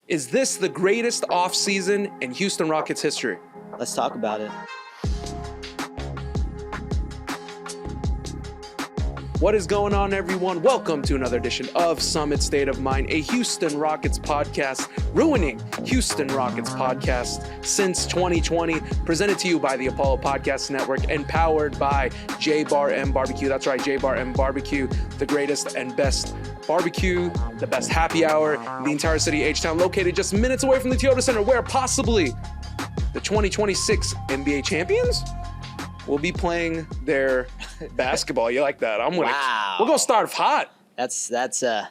Is this the greatest offseason in Houston Rockets history? Let's talk about it. What is going on, everyone? Welcome to another edition of Summit State of Mind, a Houston Rockets podcast, ruining Houston Rockets podcast since 2020, presented to you by the Apollo Podcast Network and powered by J-Bar M Barbecue. That's right, J-Bar M Barbecue, the greatest and best barbecue, the best happy hour in the entire city, H-Town, located just minutes away from the Toyota Center, where possibly the 2026 NBA champions will be playing their basketball. You like that? Wow. We're gonna start off hot. That's a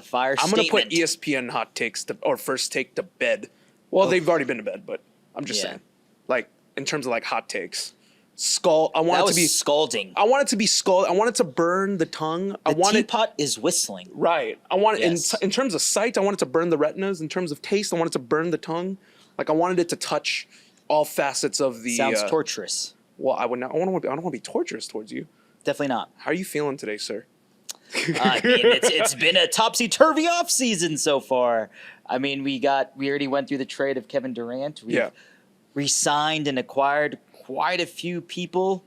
fire I'm statement. gonna put ESPN hot takes or first take to bed. Well, they've already been to bed, but I'm just saying, like in terms of like hot takes. I want it to be scalding. I want it to be scald. I want it to burn the tongue. The teapot is whistling. Right. I want it in terms of sight. I want it to burn the retinas. In terms of taste, I want it to burn the tongue. Like I wanted it to touch all facets of the. Sounds torturous. Well, I don't want to be torturous towards you. Definitely not. How are you feeling today, sir? I mean, it's been a topsy-turvy offseason so far. I mean, we already went through the trade of Kevin Durant. We've re-signed and acquired quite a few people,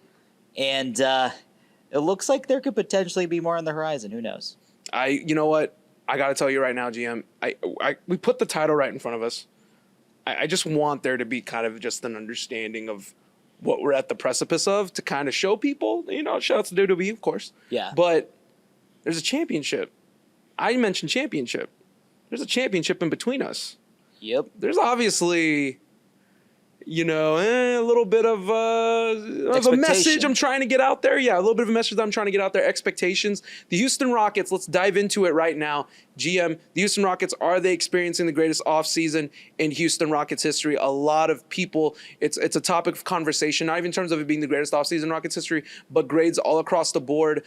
and it looks like there could potentially be more on the horizon. Who knows? You know what? I got to tell you right now, GM. We put the title right in front of us. I just want there to be kind of just an understanding of what we're at the precipice of, to kind of show people, shout out to WWE, of course. Yeah. But there's a championship. I mentioned championship. There's a championship in between us. Yep. There's obviously, a little bit of a message I'm trying to get out there. Yeah, a little bit of a message that I'm trying to get out there. Expectations. The Houston Rockets, let's dive into it right now. GM, the Houston Rockets, are they experiencing the greatest offseason in Houston Rockets history? A lot of people, it's a topic of conversation, not even in terms of it being the greatest offseason in Rockets history, but grades all across the board.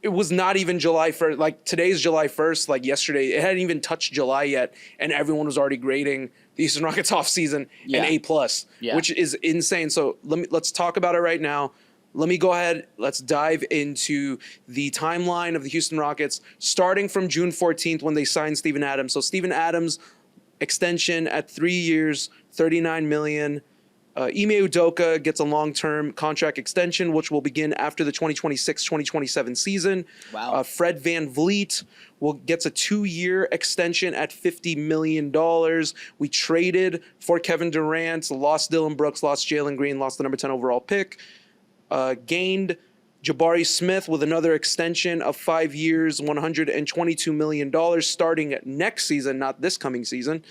It was not even July 1st. Like, today's July 1st, like yesterday. It hadn't even touched July yet, and everyone was already grading the Houston Rockets offseason an A+, which is insane. So let's talk about it right now. Let me go ahead. Let's dive into the timeline of the Houston Rockets, starting from June 14th when they signed Steven Adams. So Steven Adams, extension at 3 years, $39 million. Ime Udoka gets a long-term contract extension, which will begin after the 2026-2027 season. Wow. Fred VanVleet gets a 2-year extension at $50 million. We traded for Kevin Durant, lost Dylan Brooks, lost Jalen Green, lost the number 10 overall pick, gained Jabari Smith with another extension of 5 years, $122 million, starting next season, not this coming season.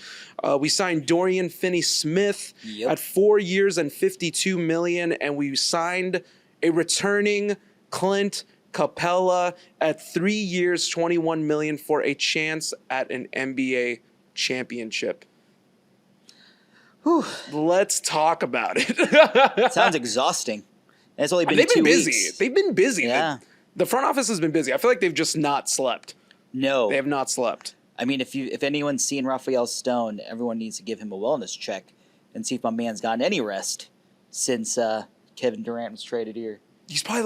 We signed Dorian Finney-Smith at 4 years and $52 million, and we signed a returning Clint Capela at 3 years, $21 million for a chance at an NBA championship. Whew. Let's talk about it. Sounds exhausting. And it's only been They've been 2 busy. weeks. They've been busy. Yeah. The front office has been busy. I feel like they've just not slept. No. They have not slept. I mean, if anyone's seen Raphael Stone, everyone needs to give him a wellness check and see if my man's gotten any rest since Kevin Durant was traded here. He's probably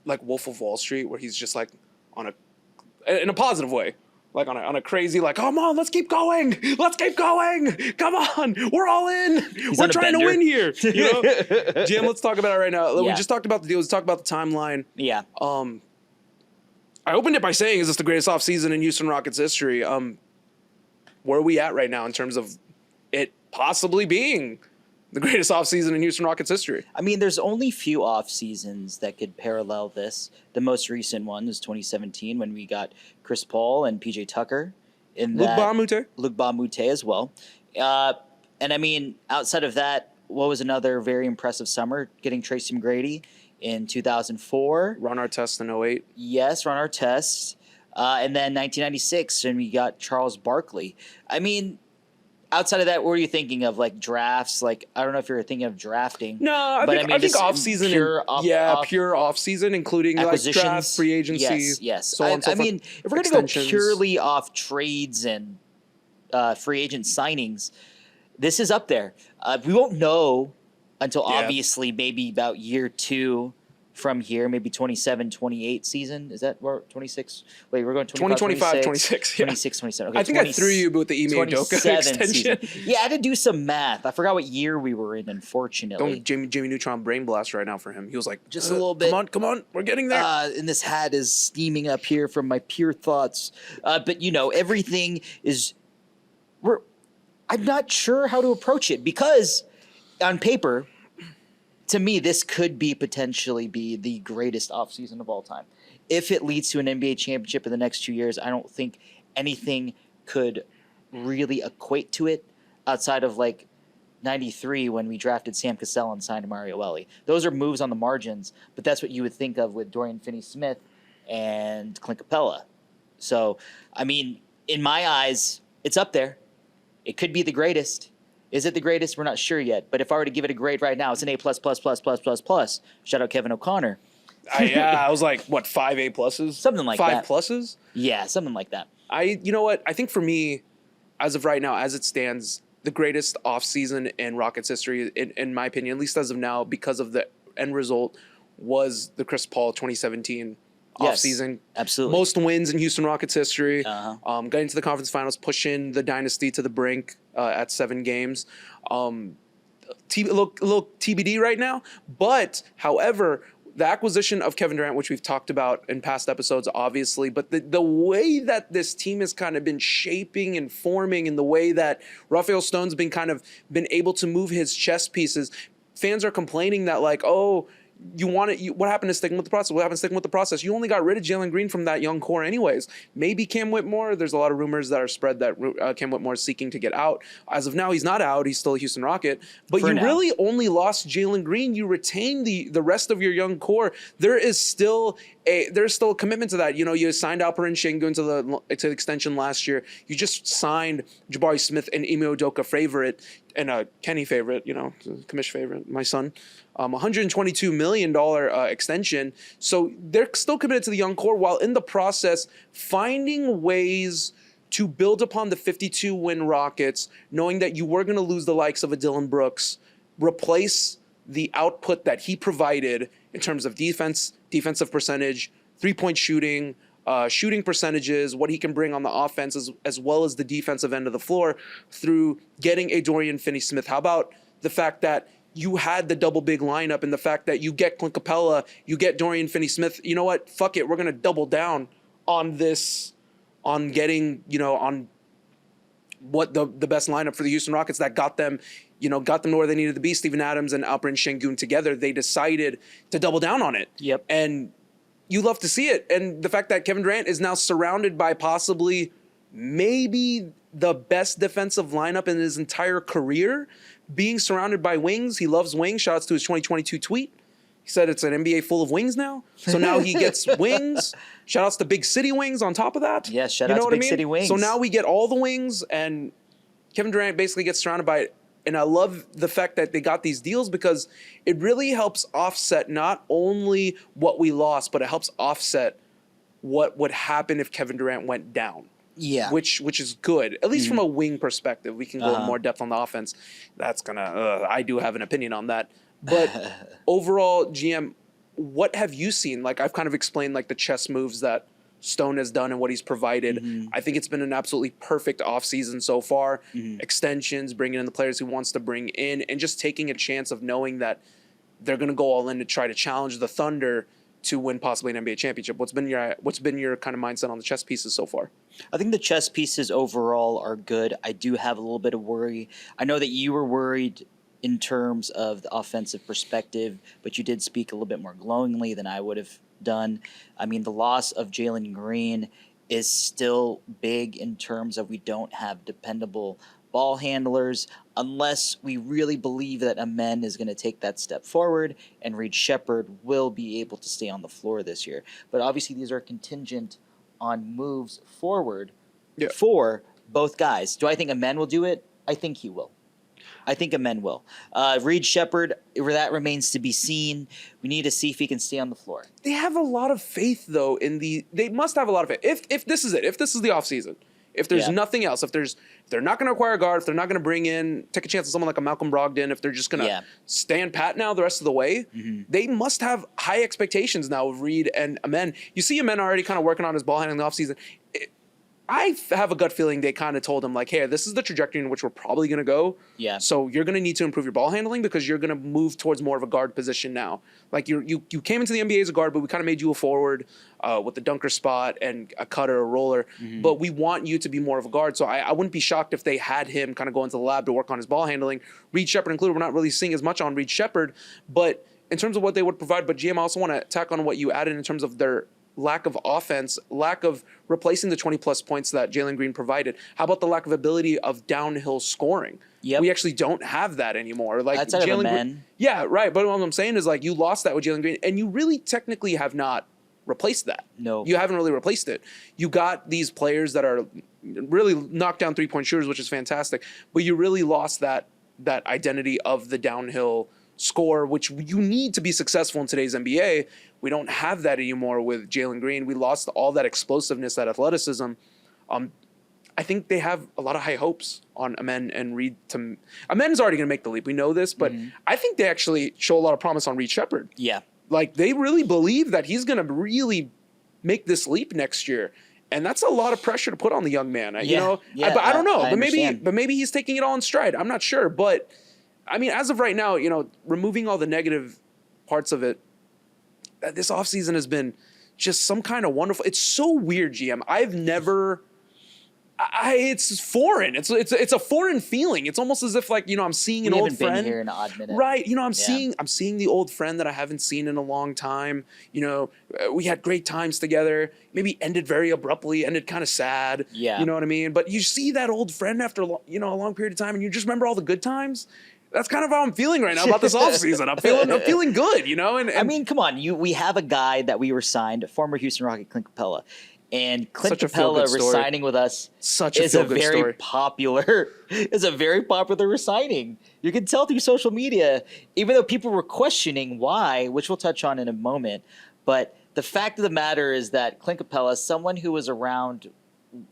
like Wolf of Wall Street, where he's just like in a positive way. Like on a crazy, like, come on, let's keep going. Let's keep going. Come on. We're all in. We're trying to win here. Jim, let's talk about it right now. We just talked about the deal. Let's talk about the timeline. Yeah. I opened it by saying, is this the greatest offseason in Houston Rockets history? Where are we at right now in terms of it possibly being the greatest offseason in Houston Rockets history? I mean, there's only few off seasons that could parallel this. The most recent one is 2017 when we got Chris Paul and PJ Tucker. Luc Mbah a Moute. Luc Mbah a Moute as well. And I mean, outside of that, what was another very impressive summer? Getting Tracy McGrady in 2004. Ron Artest in 2008. Yes, Ron Artest. And then 1996 when we got Charles Barkley. I mean, outside of that, what are you thinking of? Like drafts? Like, I don't know if you're thinking of drafting. No, I think off-season. Pure off-season, including like draft, free agency. Yes. So on, I mean, if we're going to go purely off trades and free agent signings, this is up there. We won't know until obviously maybe about year 2 from here, maybe 27, 28 season. Is that where 26? Wait, we're going 25, 26. Yeah. 26, 27. Okay, I think I threw you with the Ime Udoka extension. Season. Yeah, I had to do some math. I forgot what year we were in, unfortunately. Don't Jimmy Neutron brain blast right now for him. He was like, just a little bit. Come on, we're getting there. And this hat is steaming up here from my pure thoughts. But, everything is... I'm not sure how to approach it because on paper... To me, this could potentially be the greatest offseason of all time. If it leads to an NBA championship in the next 2 years, I don't think anything could really equate to it outside of 93 when we drafted Sam Cassell and signed Mario Ellie. Those are moves on the margins, but that's what you would think of with Dorian Finney-Smith and Clint Capela. So, in my eyes, it's up there. It could be the greatest. Is it the greatest? We're not sure yet. But if I were to give it a grade right now, it's an A++++++. Shout out Kevin O'Connor. I was like, what, 5 A+? Something like that. 5 pluses? Yeah, something like that. You know what? I think for me, as of right now, as it stands, the greatest offseason in Rockets history, in my opinion, at least as of now, because of the end result, was the Chris Paul 2017 offseason. Absolutely. Most wins in Houston Rockets history. Uh-huh. Getting to the conference finals, pushing the dynasty to the brink at 7 games. A little TBD right now. But, however, the acquisition of Kevin Durant, which we've talked about in past episodes, obviously, but the way that this team has kind of been shaping and forming, and the way that Rafael Stone's been able to move his chess pieces, fans are complaining that what happened to sticking with the process? What happened to sticking with the process? You only got rid of Jalen Green from that young core anyways. Maybe Cam Whitmore. There's a lot of rumors that are spread that Cam Whitmore is seeking to get out. As of now, he's not out. He's still a Houston Rocket. But you really only lost Jalen Green. You retained the rest of your young core. There's still a commitment to that. You signed Alperen Sengun to the extension last year. You just signed Jabari Smith and Ime Udoka favorite and a Kenny favorite, Kamish favorite, my son. $122 million extension. So they're still committed to the young core while in the process finding ways to build upon the 52-win Rockets, knowing that you were going to lose the likes of a Dylan Brooks, replace the output that he provided in terms of defensive percentage, three-point shooting, shooting percentages, what he can bring on the offense as well as the defensive end of the floor through getting a Dorian Finney-Smith. How about the fact that you had the double big lineup and the fact that you get Clint Capela, you get Dorian Finney-Smith. You know what? Fuck it. We're going to double down on this, on getting, on what the best lineup for the Houston Rockets that got them to where they needed to be. Steven Adams and Alperen Sengun together, they decided to double down on it. Yep. And you love to see it. And the fact that Kevin Durant is now surrounded by possibly maybe the best defensive lineup in his entire career, being surrounded by wings. He loves wings. Shout outs to his 2022 tweet. He said it's an NBA full of wings now. So now he gets wings. Shout outs to Big City Wings on top of that. Yes, shout out to Big City Wings. So now we get all the wings, and Kevin Durant basically gets surrounded by it. And I love the fact that they got these deals because it really helps offset not only what we lost, but it helps offset what would happen if Kevin Durant went down. Yeah. Which is good, at least from a wing perspective. We can go in more depth on the offense. That's I do have an opinion on that. But overall, GM, what have you seen? I've kind of explained the chess moves that Stone has done and what he's provided. Mm-hmm. I think it's been an absolutely perfect offseason so far. Mm-hmm. Extensions, bringing in the players he wants to bring in, and just taking a chance of knowing that they're going to go all in to try to challenge the Thunder to win possibly an NBA championship. What's been your kind of mindset on the chess pieces so far? I think the chess pieces overall are good. I do have a little bit of worry. I know that you were worried in terms of the offensive perspective, but you did speak a little bit more glowingly than I would have done. The loss of Jalen Green is still big in terms of we don't have dependable ball handlers unless we really believe that Amen is going to take that step forward and Reed Shepherd will be able to stay on the floor this year. But obviously these are contingent on moves forward for both guys. Do I think Amen will do it? I think he will. I think Amen will. Reed Shepherd, that remains to be seen. We need to see if he can stay on the floor. They have a lot of faith, though, they must have a lot of faith. If this is it, if this is the offseason, If there's nothing else, if they're not going to acquire a guard, if they're not going to take a chance on someone like a Malcolm Brogdon, if they're just going to stand pat now the rest of the way, they must have high expectations now of Reed and Amen. You see Amen already kind of working on his ball handling in the offseason. I have a gut feeling they kind of told him, like, hey, this is the trajectory in which we're probably going to go. Yeah. So you're going to need to improve your ball handling because you're going to move towards more of a guard position now. Like, you came into the NBA as a guard, but we kind of made you a forward with the dunker spot and a cutter, a roller. But we want you to be more of a guard. So I wouldn't be shocked if they had him kind of go into the lab to work on his ball handling. Reed Shepherd included. We're not really seeing as much on Reed Shepherd. But in terms of what they would provide, but GM, I also want to tack on what you added in terms of their lack of offense, lack of replacing the 20-plus points that Jalen Green provided. How about the lack of ability of downhill scoring? Yep. We actually don't have that anymore. Like Jalen Green. Yeah, right. But what I'm saying is, like, you lost that with Jalen Green, and you really technically have not replaced that. No. You haven't really replaced it. You got these players that are really knockdown three-point shooters, which is fantastic, but you really lost that identity of the downhill score, which you need to be successful in today's NBA. We don't have that anymore with Jalen Green. We lost all that explosiveness, that athleticism. I think they have a lot of high hopes on Amen and Reed. Amen's already going to make the leap. We know this, but I think they actually show a lot of promise on Reed Shepherd. Yeah. Like, they really believe that he's going to really make this leap next year. And that's a lot of pressure to put on the young man. But I don't know. But maybe he's taking it all in stride. I'm not sure. But I mean, as of right now, removing all the negative parts of it, this offseason has been just some kind of wonderful. It's so weird, GM. It's foreign. It's a foreign feeling. It's almost as if, like, I'm seeing an old friend. Been here in an odd minute. Right. I'm seeing the old friend that I haven't seen in a long time. We had great times together. Maybe ended very abruptly, ended kind of sad. Yeah. You know what I mean? But you see that old friend after a long period of time, and you just remember all the good times. That's kind of how I'm feeling right now about this offseason. I'm feeling good, And I mean, come on. We have a guy that we were signed, former Houston Rocket Clint Capela. And Clint Capela resigning with us is a very popular resigning. You can tell through social media, even though people were questioning why, which we'll touch on in a moment. But the fact of the matter is that Clint Capela, someone who was around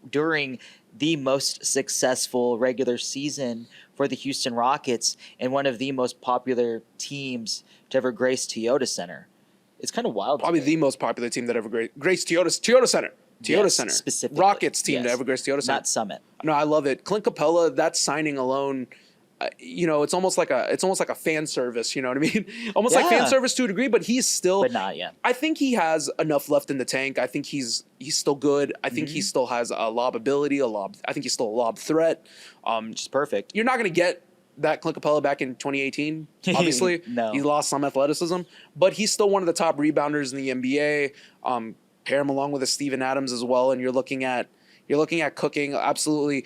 during the most successful regular season for the Houston Rockets and one of the most popular teams to ever grace Toyota Center. It's kind of wild. Probably the most popular team that ever graced Toyota Center. Toyota Center. Specifically. Rockets team to ever grace Toyota Center. Not Summit. No, I love it. Clint Capela, that signing alone, it's almost like a fan service, you know what I mean? Almost like fan service to a degree, but he's still. But not yet. I think he has enough left in the tank. I think he's still good. I think he still has a lob ability, I think he's still a lob threat. Which is perfect. You're not going to get that Clint Capela back in 2018, obviously. No. He lost some athleticism, but he's still one of the top rebounders in the NBA. Pair him along with a Steven Adams as well, and you're looking at cooking, absolutely.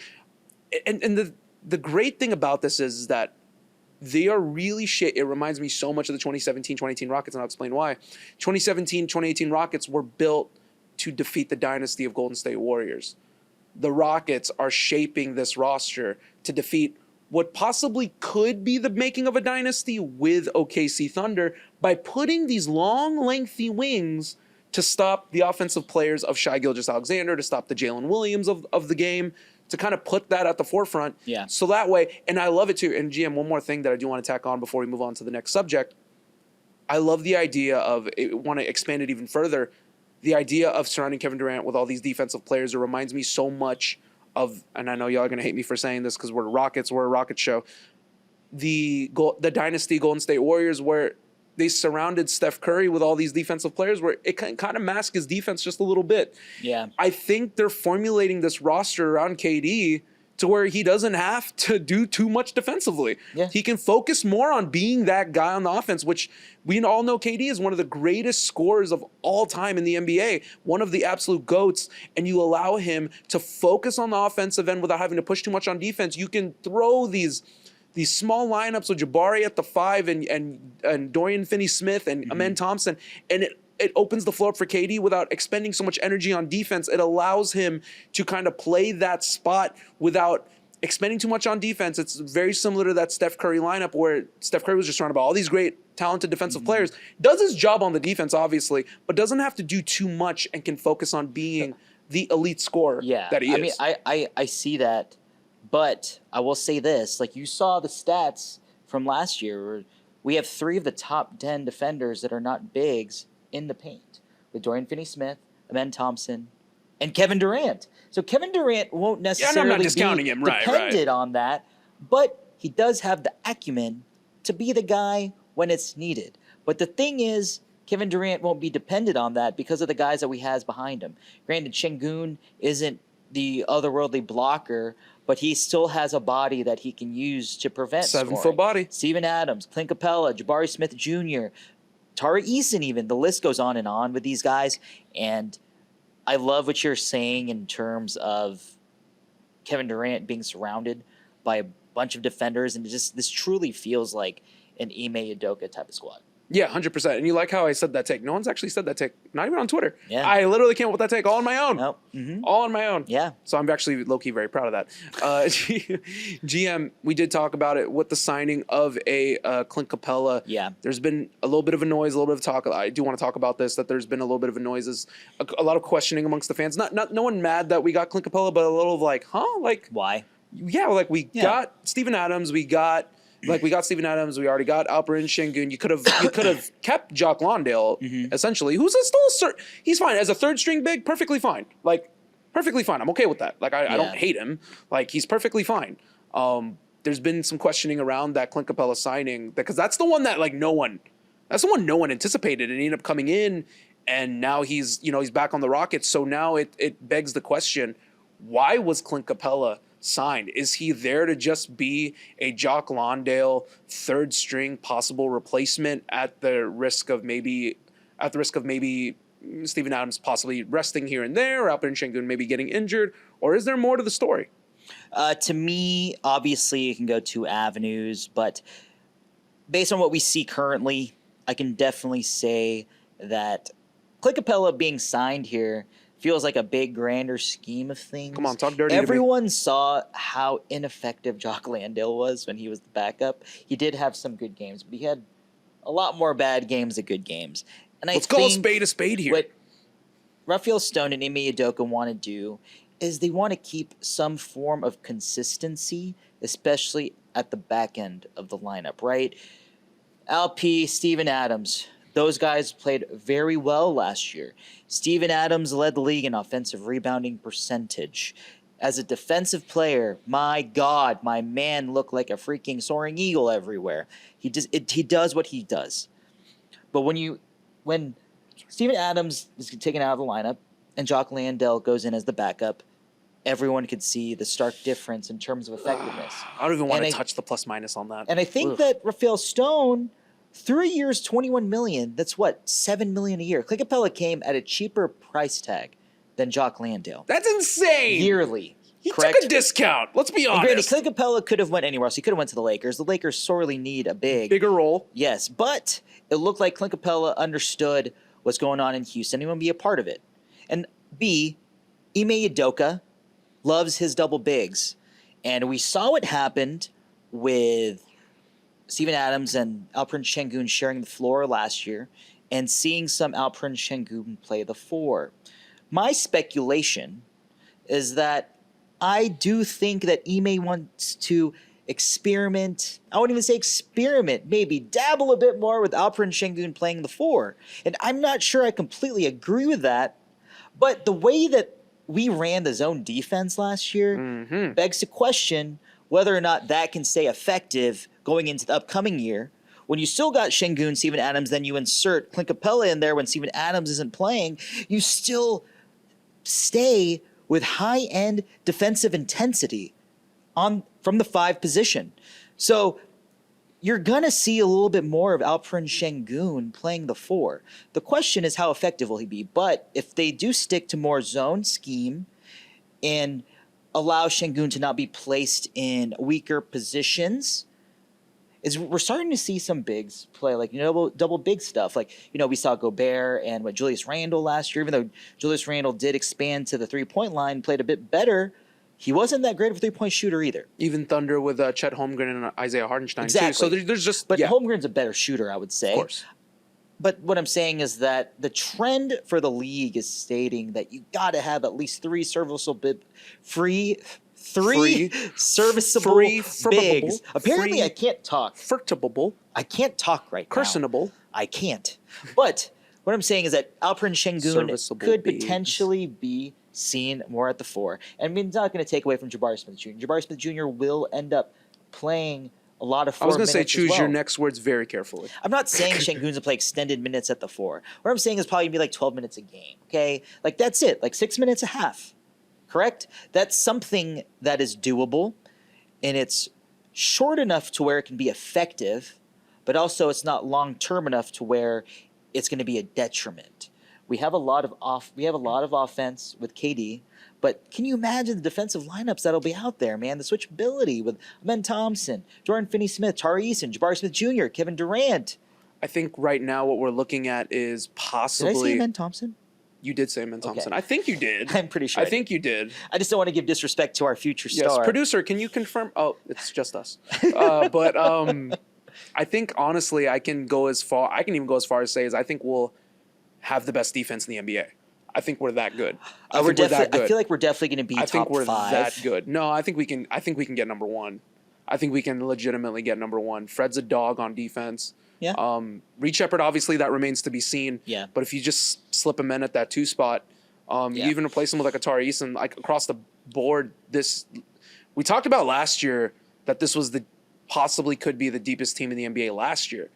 And the great thing about this is that they are really it reminds me so much of the 2017-2018 Rockets, and I'll explain why. 2017-2018 Rockets were built to defeat the dynasty of Golden State Warriors. The Rockets are shaping this roster to defeat what possibly could be the making of a dynasty with OKC Thunder by putting these long, lengthy wings to stop the offensive players of Shai Gilgeous-Alexander, to stop the Jalen Williams of the game, to kind of put that at the forefront. Yeah. So that way, and I love it too. And GM, one more thing that I do want to tack on before we move on to the next subject. I love the idea of, want to expand it even further, the idea of surrounding Kevin Durant with all these defensive players. It reminds me so much of, and I know y'all are going to hate me for saying this because we're a Rocket show, the dynasty Golden State Warriors, where they surrounded Steph Curry with all these defensive players, where it can kind of mask his defense just a little bit. Yeah. I think they're formulating this roster around KD to where he doesn't have to do too much defensively. Yeah. He can focus more on being that guy on the offense, which we all know KD is one of the greatest scorers of all time in the NBA, one of the absolute GOATs, and you allow him to focus on the offensive end without having to push too much on defense. You can throw these small lineups with Jabari at the 5 and Dorian Finney-Smith and Amen Thompson, and it opens the floor up for KD without expending so much energy on defense. It allows him to kind of play that spot without expending too much on defense. It's very similar to that Steph Curry lineup where Steph Curry was just surrounded by all these great, talented defensive players. Does his job on the defense, obviously, but doesn't have to do too much and can focus on being the elite scorer that he is. I mean, I see that, but I will say this: like you saw the stats from last year, where we have 3 of the top 10 defenders that are not bigs in the paint, with Dorian Finney-Smith, Amen Thompson, and Kevin Durant. So Kevin Durant won't necessarily I'm not discounting be him. dependent on that, but he does have the acumen to be the guy when it's needed. But the thing is, Kevin Durant won't be dependent on that because of the guys that he has behind him. Granted, Şengün isn't the otherworldly blocker, but he still has a body that he can use to prevent 7-foot body. Steven Adams, Clint Capela, Jabari Smith Jr., Tari Eason even. The list goes on and on with these guys. And I love what you're saying in terms of Kevin Durant being surrounded by a bunch of defenders. And this truly feels like an Ime Udoka type of squad. Yeah, 100%. And you like how I said that take. No one's actually said that take, not even on Twitter. Yeah. I literally came up with that take all on my own. Nope. Mm-hmm. All on my own. Yeah. So I'm actually low-key very proud of that. GM, we did talk about it with the signing of a Clint Capela. Yeah. There's been a little bit of a noise, a little bit of talk. I do want to talk about this, that there's been a little bit of a noise, a lot of questioning amongst the fans. No one mad that we got Clint Capela, but a little of like, huh? Like, why? Yeah, like we got Steven Adams, we got Steven Adams. We already got Alperen Şengün. You could have kept Jock Landale, essentially, who's he's fine as a third string big, perfectly fine. Like perfectly fine. I'm okay with that. Like I don't hate him. Like he's perfectly fine. There's been some questioning around that Clint Capela signing because that's the one that no one anticipated, and he ended up coming in, and now he's back on the Rockets. So now it begs the question: why was Clint Capela signed? Is he there to just be a Jock Landale third string possible replacement at the risk of maybe Steven Adams possibly resting here and there, or Alperen Şengün maybe getting injured, or is there more to the story? To me, obviously, it can go 2 avenues, but based on what we see currently, I can definitely say that Clint Capela being signed here feels like a big, grander scheme of things. Come on, talk dirty. Everyone saw how ineffective Jock Landale was when he was the backup. He did have some good games, but he had a lot more bad games than good games. And Let's call a spade here. What Rafael Stone and Ime Udoka want to do is they want to keep some form of consistency, especially at the back end of the lineup, right? LP, Steven Adams, those guys played very well last year. Steven Adams led the league in offensive rebounding percentage. As a defensive player, my God, my man looked like a freaking soaring eagle everywhere. He does what he does. But when Steven Adams is taken out of the lineup and Jock Landale goes in as the backup, everyone could see the stark difference in terms of effectiveness. I don't even want to touch the plus minus on that. And I think that Rafael Stone, 3 years, $21 million. That's what, $7 million a year. Clint Capela came at a cheaper price tag than Jock Landale. That's insane. Yearly. He correct? took a discount. Let's be honest. Granted, Clint Capela could have went anywhere else. He could have went to the Lakers. The Lakers sorely need a bigger role. Yes, but it looked like Clint Capela understood what's going on in Houston. He wanted to be a part of it. And B, Ime Udoka loves his double bigs. And we saw what happened with Steven Adams and Alperen Şengün sharing the floor last year and seeing some Alperen Şengün play the 4. My speculation is that I do think that Ime wants to experiment. I wouldn't even say experiment, maybe dabble a bit more with Alperen Şengün playing the 4. And I'm not sure I completely agree with that, but the way that we ran the zone defense last year begs to question whether or not that can stay effective going into the upcoming year. When you still got Şengün, Steven Adams, then you insert Clint Capela in there when Steven Adams isn't playing, you still stay with high-end defensive intensity from the 5 position. So you're going to see a little bit more of Alperen Şengün playing the 4. The question is how effective will he be? But if they do stick to more zone scheme and allow Şengün to not be placed in weaker positions, we're starting to see some bigs play, like double big stuff. Like, we saw Gobert and Julius Randle last year. Even though Julius Randle did expand to the 3-point line, played a bit better, he wasn't that great of a 3-point shooter either. Even Thunder with Chet Holmgren and Isaiah Hartenstein, exactly. too. So there's just... But Holmgren's a better shooter, I would say. Of course. But what I'm saying is that the trend for the league is stating that you got to have at least three serviceable serviceable bigs. Apparently, I can't talk. I can't talk right Personable. now. I can't. But what I'm saying is that Alperen Şengün could potentially be seen more at the 4. And I mean, it's not going to take away from Jabari Smith Jr. Jabari Smith Jr. will end up playing a lot of 4 minutes. I was going to say choose your next words very carefully. I'm not saying Şengün's going to play extended minutes at the 4. What I'm saying is probably going to be like 12 minutes a game, okay? Like, that's it. Like, 6 minutes a half, correct? That's something that is doable, and it's short enough to where it can be effective, but also it's not long-term enough to where it's going to be a detriment. We have a lot of offense with KD, but can you imagine the defensive lineups that'll be out there, man? The switchability with Ben Thompson, Jordan Finney-Smith, Tari Eason, Jabari Smith Jr., Kevin Durant. I think right now what we're looking at is possibly. Did I say Ben Thompson? You did say Ben Thompson. Okay. I think you did. I'm pretty sure. I think you did. I just don't want to give disrespect to our future star. Yes, producer, can you confirm? Oh, it's just us. But I think honestly, I can even go as far as say I think we'll have the best defense in the NBA. I think we're that good. I feel like we're definitely going to be top 5. I think we're that good. No, I think we can get number 1. I think we can legitimately get number 1. Fred's a dog on defense. Yeah. Reed Shepherd, obviously, that remains to be seen. Yeah. But if you just slip him in at that 2 spot, you even replace him with like a Tari Eason, like across the board. We talked about last year that this was possibly could be the deepest team in the NBA last year.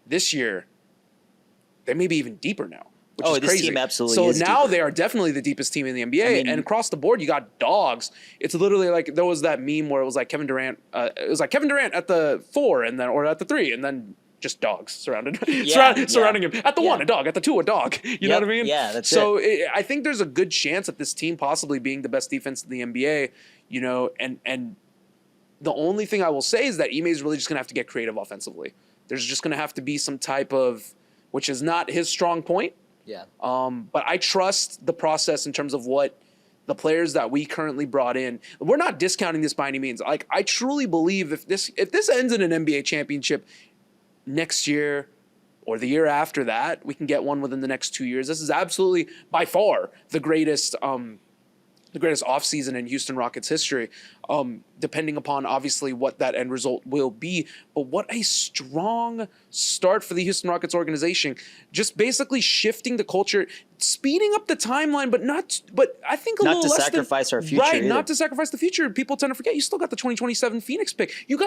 This year, they may be even deeper now, which is crazy. This team absolutely is now deeper. they are definitely the deepest team in the NBA, and across the board, you got dogs. It's literally like there was that meme where it was like Kevin Durant. It was like Kevin Durant at the 4, or at the 3, and then just dogs surrounding him. At the 1, a dog. At the 2, a dog. You know what I mean? Yeah, that's so I think there's a good chance at this team possibly being the best defense in the NBA. You know, and the only thing I will say is that Ime is really just going to have to get creative offensively. There's just going to have to be some type of, which is not his strong point. Yeah. But I trust the process in terms of what the players that we currently brought in. We're not discounting this by any means. Like, I truly believe if this ends in an NBA championship next year or the year after that, we can get one within the next 2 years. This is absolutely by far the greatest offseason in Houston Rockets history, depending upon obviously what that end result will be. But what a strong start for the Houston Rockets organization. Just basically shifting the culture, speeding up the timeline, but I think not to sacrifice our future. Right, not to sacrifice the future. People tend to forget you still got the 2027 Phoenix pick. You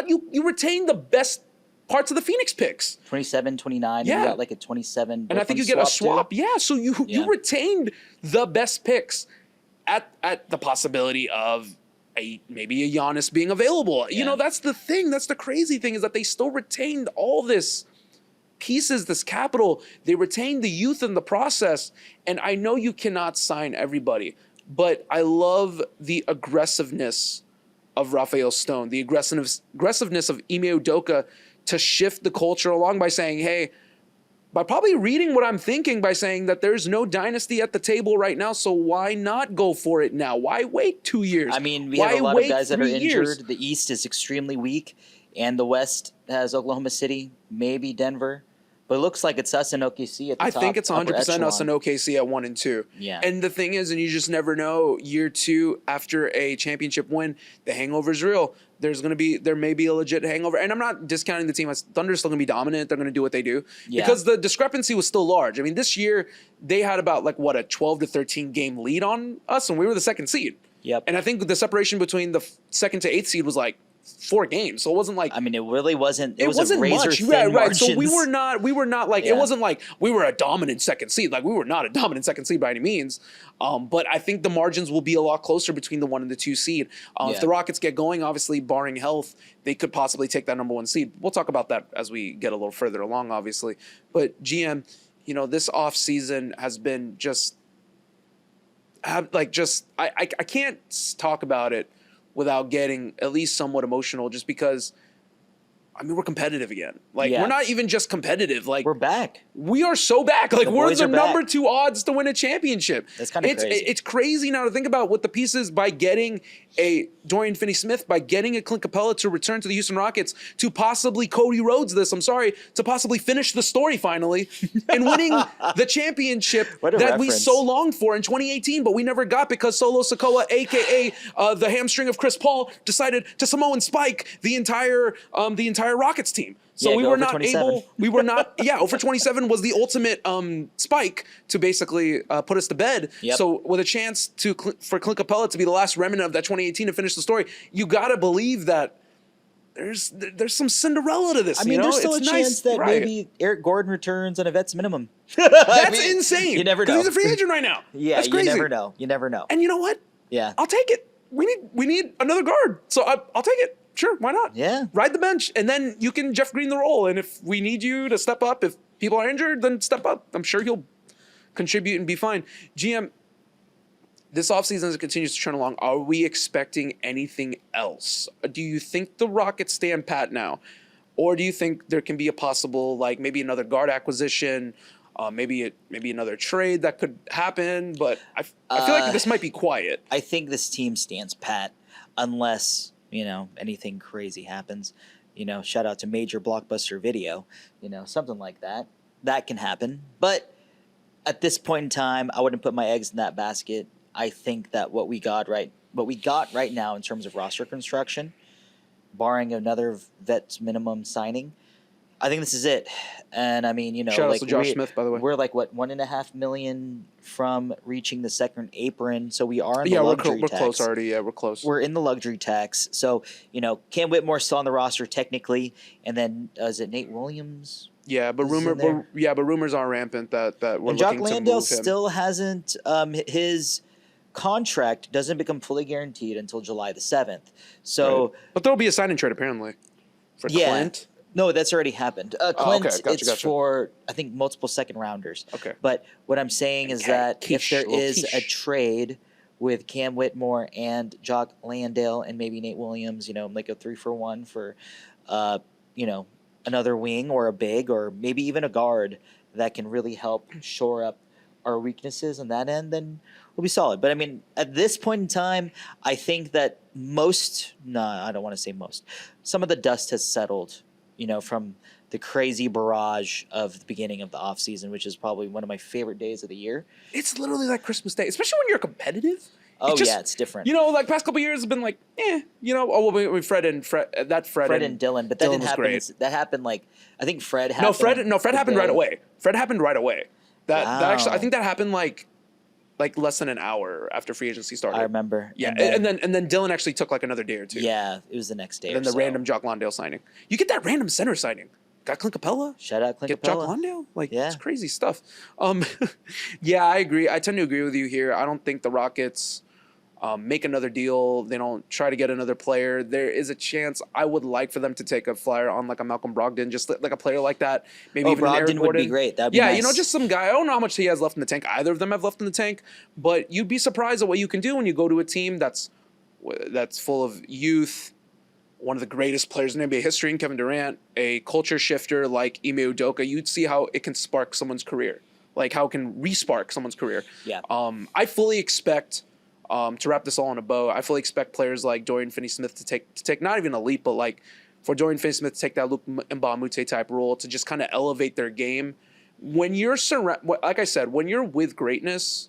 retained the best parts of the Phoenix picks. 27, 29, yeah. You got like a 27. And I think you get a swap. Yeah, so you retained the best picks at the possibility of maybe a Giannis being available. Yeah. You know, that's the thing. That's the crazy thing, is that they still retained all this pieces, this capital. They retained the youth in the process. And I know you cannot sign everybody, but I love the aggressiveness of Rafael Stone, the aggressiveness of Ime Udoka to shift the culture along by saying, hey, by probably reading what I'm thinking, by saying that there's no dynasty at the table right now, so why not go for it now? Why wait 2 years? I mean, we have a lot of guys that are injured. The East is extremely weak, and the West has Oklahoma City, maybe Denver. But it looks like it's us and OKC at the top. I think it's 100% us and OKC at 1 and 2. Yeah. And the thing is, and you just never know, year 2 after a championship win, the hangover's real. There may be a legit hangover. And I'm not discounting the team. Thunder's still going to be dominant. They're going to do what they do. Yeah. Because the discrepancy was still large. I mean, this year, they had about a 12 to 13 game lead on us, and we were the 2nd seed. Yep. And I think the separation between the 2nd to 8th seed was 4 games. So it wasn't like, I mean, it really wasn't. It wasn't much. Right. Margins. So we were not it wasn't like we were a dominant 2nd seed. Like, we were not a dominant 2nd seed by any means. But I think the margins will be a lot closer between the 1 and the 2 seed. If the Rockets get going, obviously barring health, they could possibly take that number 1 seed. We'll talk about that as we get a little further along, obviously. But GM, this offseason has been I can't talk about it without getting at least somewhat emotional, just because I mean, we're competitive again. Like, Yeah. we're not even just competitive. Like, We're back. we are so back. Like, we're boys the are back. number 2 odds to win a championship. That's kinda crazy. It's crazy now to think about what the pieces by getting a Dorian Finney-Smith, by getting a Clint Capela to return to the Houston Rockets, to possibly Cody Rhodes to possibly finish the story finally and winning the championship What a that we reference. so longed for in 2018, but we never got because Solo Sikoa, a.k.a. The hamstring of Chris Paul, decided to Samoan spike the entire Rockets team. So Yeah, we go were over not 27. able. We were not. Yeah, over 27 was the ultimate spike to basically put us to bed. Yep. So with a chance for Clint Capela to be the last remnant of that 2018 to finish the story, you gotta believe that there's some Cinderella to this. I mean, you know? there's still It's a nice, chance that right. maybe Eric Gordon returns on a vet's minimum. That's insane. You never know. Because he's a free agent right now. Yeah, that's crazy. you never know. You never know. And you know what? Yeah. I'll take it. We need another guard. So I'll take it. Sure, why not? Yeah. Ride the bench, and then you can Jeff Green the role. And if we need you to step up, if people are injured, then step up. I'm sure he'll contribute and be fine. GM, this offseason as it continues to trend along, are we expecting anything else? Do you think the Rockets stand pat now? Or do you think there can be a possible, like maybe another guard acquisition, maybe another trade that could happen? But I feel like this might be quiet. I think this team stands pat unless, anything crazy happens. Shout out to Major Blockbuster Video, something like that. That can happen. But at this point in time, I wouldn't put my eggs in that basket. I think that what we got right now in terms of roster construction, barring another vet minimum signing, I think this is it. And I mean, Shout out to Josh Smith, by the way. We're like $1.5 million from reaching the second apron, so we are in the luxury tax. We're close already. Yeah, we're close. We're in the luxury tax, so Cam Whitmore's still on the roster technically, and then is it Nate Williams? Yeah, but rumors are rampant that we're and looking Jock to Landale move him. still hasn't his contract doesn't become fully guaranteed until July the 7th. So, right. But there'll be a sign and trade apparently for Clint. No, that's already happened. Clint, okay. Gotcha. for, I think, multiple second rounders. Okay. But what I'm saying is that if there is a trade with Cam Whitmore and Jock Landale and maybe Nate Williams, like a 3-for-1 for, another wing or a big or maybe even a guard that can really help shore up our weaknesses on that end, then we'll be solid. But I mean, at this point in time, I think that I don't want to say most, some of the dust has settled, from the crazy barrage of the beginning of the offseason, which is probably one of my favorite days of the year. It's literally like Christmas Day, especially when you're competitive. It's different. Like past couple years have been like, Fred and Dylan, but that didn't happen. Great. That happened I think Fred happened. Fred happened right away. Fred happened right away. That actually, I Wow. think that happened like less than an hour after free agency started. I remember. Yeah, and then Dylan actually took like another day or two. Yeah, it was the next day. And then the random Jock Landale signing. You get that random center signing. Got Clint Capela. Shout out Clint Get Capela. Jock Landale. Yeah. It's crazy stuff. Yeah, I agree. I tend to agree with you here. I don't think the Rockets make another deal. They don't try to get another player. There is a chance I would like for them to take a flyer on like a Malcolm Brogdon, just like a player like that. Maybe even Eric Brogdon would Gordon. be great. That'd be nice. Just some guy. I don't know how much he has left in the tank. Either of them have left in the tank, but you'd be surprised at what you can do when you go to a team that's full of youth. One of the greatest players in NBA history in Kevin Durant, a culture shifter like Ime Udoka. You'd see how it can spark someone's career, like how it can re-spark someone's career. Yeah. I fully expect. To wrap this all in a bow, I fully expect players like Dorian Finney-Smith to take not even a leap, but like for Dorian Finney-Smith to take that Luke Mbamute type role to just kind of elevate their game. When you're like I said, when you're with greatness,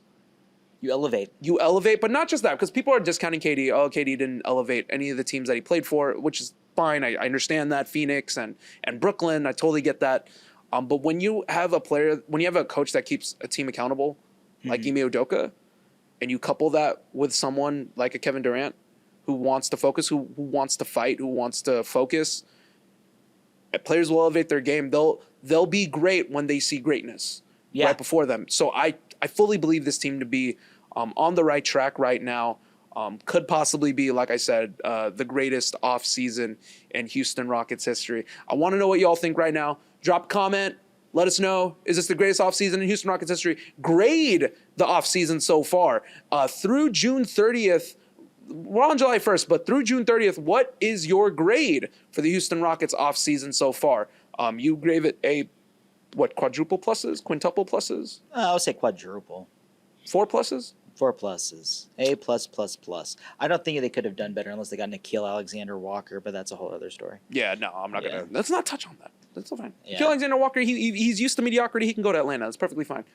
you elevate. You elevate, but not just that, because people are discounting KD. Oh, KD didn't elevate any of the teams that he played for, which is fine. I understand that. Phoenix and Brooklyn, I totally get that. But when you have a coach that keeps a team accountable, like Ime Udoka, and you couple that with someone like a Kevin Durant who wants to focus, who wants to fight, who wants to focus, players will elevate their game. They'll be great when they see greatness right before them. So I fully believe this team to be on the right track right now. Could possibly be, like I said, the greatest offseason in Houston Rockets history. I want to know what y'all think right now. Drop a comment. Let us know, is this the greatest offseason in Houston Rockets history? Grade the offseason so far. Through June 30th, we're on July 1st, but through June 30th, what is your grade for the Houston Rockets offseason so far? You gave it quadruple pluses, quintuple pluses? I would say quadruple. 4 pluses? 4 pluses. A plus plus plus. I don't think they could have done better unless they got Nickeil Alexander-Walker, but that's a whole other story. Yeah, no, I'm not gonna. Let's not touch on that. That's fine. Yeah. Nickeil Alexander-Walker, he's used to mediocrity. He can go to Atlanta. That's perfectly fine.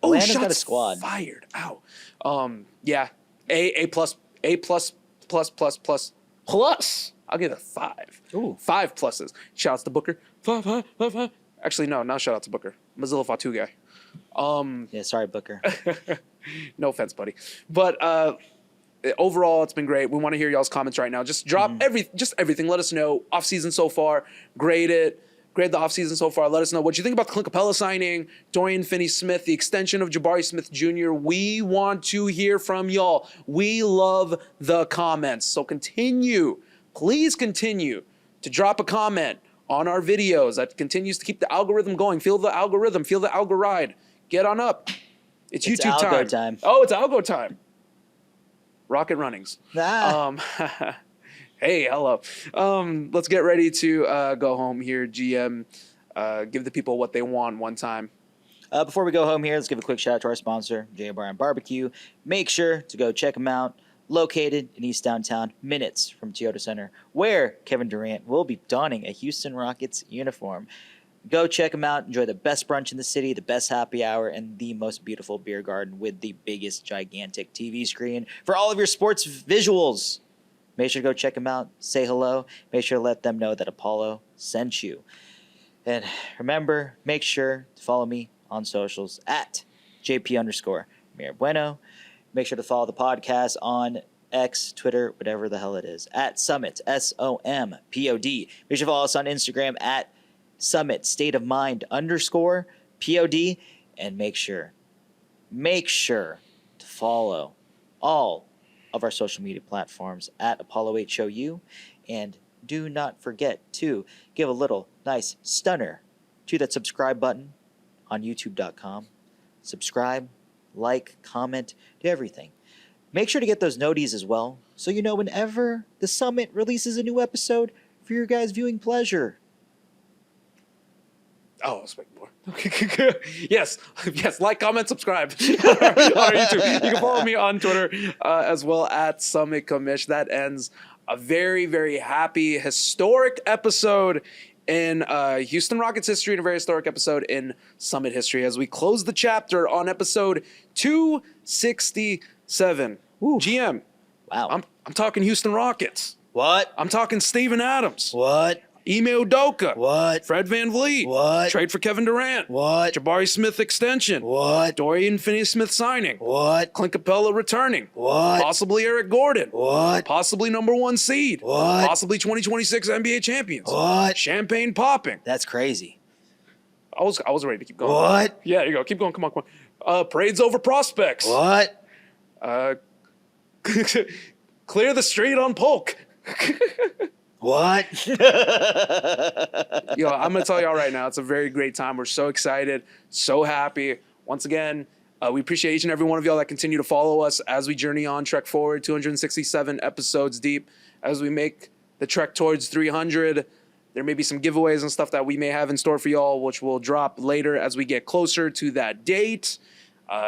Atlanta's got a squad. Fired. Ow. Yeah. A plus plus. I'll give it a 5. Ooh. 5 pluses. Shouts to Booker. 5. Actually, no, not shout out to Booker. Mozilla Fatu guy. Yeah, sorry, Booker. No offense, buddy. But overall, it's been great. We want to hear y'all's comments right now. Just drop everything. Let us know. Offseason so far. Grade it. Grade the offseason so far. Let us know what you think about the Clint Capela signing, Dorian Finney-Smith, the extension of Jabari Smith Jr. We want to hear from y'all. We love the comments. So please continue to drop a comment on our videos. That continues to keep the algorithm going. Feel the algorithm. Feel the algo ride. Get on up. It's YouTube algo time. Oh, it's algo time. Rocket runnings. Hey, hello. Let's get ready to go home here, GM. Give the people what they want one time. Before we go home here, let's give a quick shout out to our sponsor, J Bar and Barbecue. Make sure to go check them out. Located in East Downtown, minutes from Toyota Center, where Kevin Durant will be donning a Houston Rockets uniform. Go check them out. Enjoy the best brunch in the city, the best happy hour, and the most beautiful beer garden with the biggest gigantic TV screen for all of your sports visuals. Make sure to go check them out. Say hello. Make sure to let them know that Apollo sent you. And remember, make sure to follow me on socials at JP_Mir Bueno. Make sure to follow the podcast on X, Twitter, whatever the hell it is, at Summit, SOMPOD. Make sure to follow us on Instagram at Summit State of Mind _POD. And make sure to follow all of our social media platforms at Apollo HOU. And do not forget to give a little nice stunner to that subscribe button on youtube.com. Subscribe, like, comment, do everything. Make sure to get those noties as well, so you know whenever the Summit releases a new episode for your guys' viewing pleasure. Oh, I'll speak more. Yes, like, comment, subscribe on our YouTube. You can follow me on Twitter as well at Summit Commish. That ends a very, very happy, historic episode in Houston Rockets history and a very historic episode in Summit history as we close the chapter on episode 267. Ooh. GM. Wow. I'm talking Houston Rockets. What? I'm talking Steven Adams. What? Ime Udoka. What? Fred VanVleet. What? Trade for Kevin Durant. What? Jabari Smith extension. What? Dorian Finney-Smith signing. What? Clint Capela returning. What? Possibly Eric Gordon. What? Possibly number 1 seed. What? Possibly 2026 NBA champions. What? Champagne popping. That's crazy. I was ready to keep going. What? Yeah, there you go. Keep going. Come on. Parades over prospects. What? Clear the street on Polk. What? Yo, I'm going to tell y'all right now, it's a very great time. We're so excited, so happy. Once again, we appreciate each and every one of y'all that continue to follow us as we journey on, trek forward, 267 episodes deep. As we make the trek towards 300, there may be some giveaways and stuff that we may have in store for y'all, which will drop later as we get closer to that date.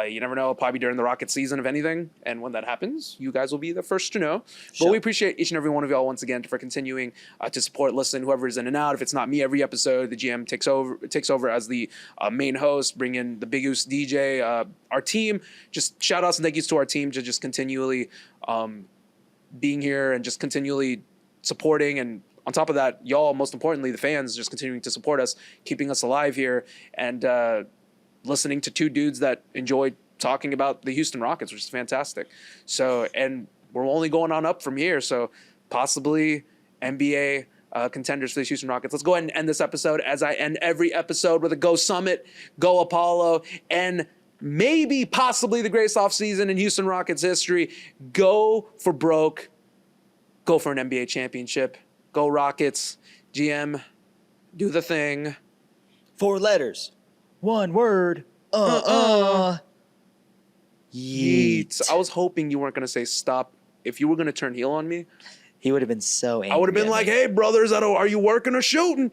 You never know, probably during the Rocket season, if anything. And when that happens, you guys will be the first to know. Sure. But we appreciate each and every one of y'all once again for continuing to support, listen, whoever's in and out. If it's not me every episode, the GM takes over as the main host, bring in the Big Goose DJ. Our team, just shout outs and thank yous to our team to just continually being here and just continually supporting. And on top of that, y'all, most importantly, the fans, just continuing to support us, keeping us alive here. And listening to two dudes that enjoy talking about the Houston Rockets, which is fantastic. So, and we're only going on up from here. So possibly NBA contenders for the Houston Rockets. Let's go ahead and end this episode as I end every episode with a Go Summit, Go Apollo, and maybe possibly the greatest offseason in Houston Rockets history. Go for broke. Go for an NBA championship. Go Rockets. GM, do the thing. 4 letters. 1 word. Yeet. I was hoping you weren't going to say stop if you were going to turn heel on me, he would have been so angry. I would have been like, hey, brothers, are you working or shooting?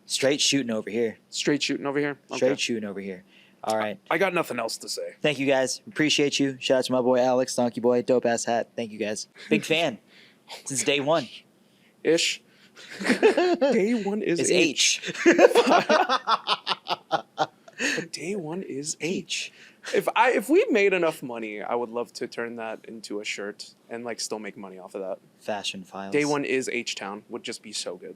Straight shooting over here. Straight shooting over here? Okay. Straight shooting over here. All right. I got nothing else to say. Thank you, guys. Appreciate you. Shout out to my boy Alex, Donkey Boy, dope ass hat. Thank you, guys. Big fan since day one. Ish. Day one is H. But day one is H. If we made enough money, I would love to turn that into a shirt and like still make money off of that. Fashion Files. Day one is H Town would just be so good.